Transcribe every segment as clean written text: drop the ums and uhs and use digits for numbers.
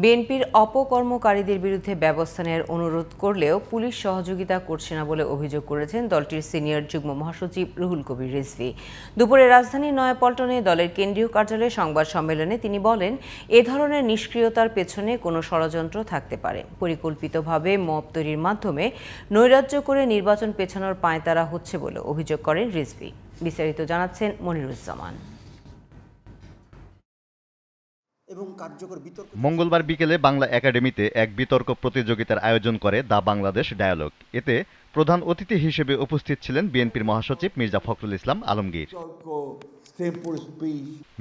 বিএনপির অপকর্মকারীদের বিরুদ্ধে ব্যবস্থা নেওয়ার অনুরোধ করলেও পুলিশ সহযোগিতা করছে না বলে অভিযোগ করেছেন দলটির সিনিয়র যুগ্ম মহাসচিব রুহুল কবির রিজভী। দুপুরে রাজধানীর নয়াপল্টনে দলের কেন্দ্রীয় কার্যালয়ে সংবাদ সম্মেলনে তিনি বলেন, এ ধরনের নিষ্ক্রিয়তার পেছনে কোনো ষড়যন্ত্র থাকতে পারে। পরিকল্পিতভাবে মব তৈরির মাধ্যমে নৈরাজ্য করে নির্বাচন পেছানোর পাঁয়তারা হচ্ছে বলে অভিযোগ করেন রিজভী। বিস্তারিত জানাচ্ছেন মনিরুজ্জামান। মঙ্গলবার বিকেলে বাংলা একাডেমিতে এক বিতর্ক প্রতিযোগিতার আয়োজন করে দ্য বাংলাদেশ ডায়ালগ। এতে প্রধান অতিথি হিসেবে উপস্থিত ছিলেন বিএনপির মহাসচিব মির্জা ফখরুল ইসলাম আলমগীর।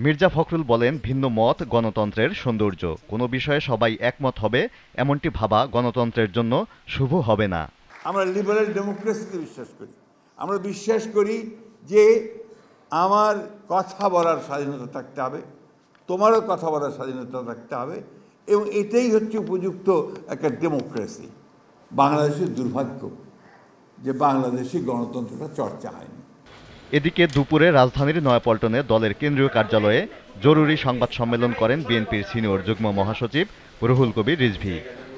মির্জা ফখরুল বলেন, ভিন্ন মত গণতন্ত্রের সৌন্দর্য। কোনো বিষয়ে সবাই একমত হবে এমনটি ভাবা গণতন্ত্রের জন্য শুভ হবে না। আমরা লিবারেল ডেমোক্রেসিতে বিশ্বাস করি। আমরা বিশ্বাস করি যে আমার কথা বলার স্বাধীনতা থাকতে হবে, তোমারও কথা বলার স্বাধীনতা থাকতে হবে, এবং এটাই হচ্ছে উপযুক্ত একটা ডেমোক্রেসি। বাংলাদেশের দুর্ভাগ্য যে বাংলাদেশি গণতন্ত্রটা চর্চা হয়নি। এদিকে দুপুরে রাজধানীর নয়াপল্টনে দলের কেন্দ্রীয় কার্যালয়ে জরুরি সংবাদ সম্মেলন করেন বিএনপির সিনিয়র যুগ্ম মহাসচিব রুহুল কবির রিজভী।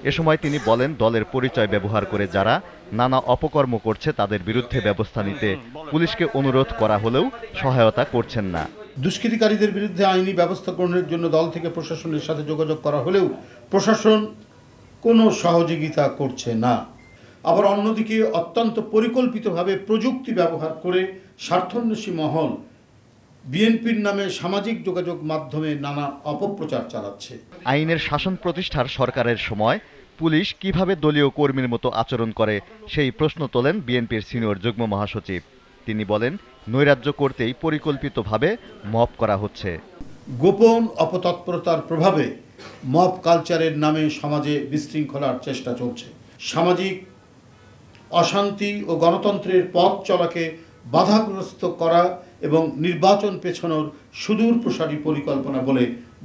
এ সময় তিনি বলেন, দলের পরিচয় ব্যবহার করে যারা নানা অপকর্ম করছে তাদের বিরুদ্ধে ব্যবস্থা নিতে পুলিশকে অনুরোধ করা হলেও সহায়তা করছেন না। দুষ্কৃতিকারীদের বিরুদ্ধে আইনি ব্যবস্থা গ্রহণের জন্য দল থেকে প্রশাসনের সাথে যোগাযোগ করা হলেও প্রশাসন কোনো সহযোগিতা করছে না। আবার অন্যদিকে অত্যন্ত পরিকল্পিতভাবে প্রযুক্তি ব্যবহার করে স্বার্থান্বেষী মহল বিএনপির নামে সামাজিক যোগাযোগ মাধ্যমে নানা অপপ্রচার চালাচ্ছে। আইনের শাসন প্রতিষ্ঠার সরকারের সময় পুলিশ কিভাবে দলীয় কর্মীর মতো আচরণ করে সেই প্রশ্ন তোলেন বিএনপির সিনিয়র যুগ্ম মহাসচিব। তিনি বলেন, নৈরাজ্য করতেই পরিকল্পিতভাবে মব করা হচ্ছে। গোপন অপতৎপরতার প্রভাবে মব কালচারের নামে সমাজে বিশৃঙ্খলার চেষ্টা চলছে। সামাজিক অশান্তি ও গণতন্ত্রের পথ চলাকে বাধাগ্রস্ত করা এবং নির্বাচন পেছানোর সুদূর প্রসারী পরিকল্পনা বলে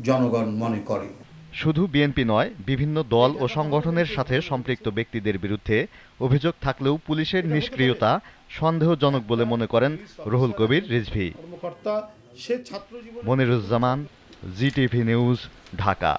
জনগণ মনে করে। শুধু বিএনপি নয়, বিভিন্ন দল ও সংগঠনের সাথে সম্পৃক্ত ব্যক্তিদের বিরুদ্ধে অভিযোগ থাকলেও পুলিশের নিষ্ক্রিয়তা সন্দেহজনক বলে মনে করেন রুহুল কবির রিজভী। Moniruzzaman, GTV news, Dhaka.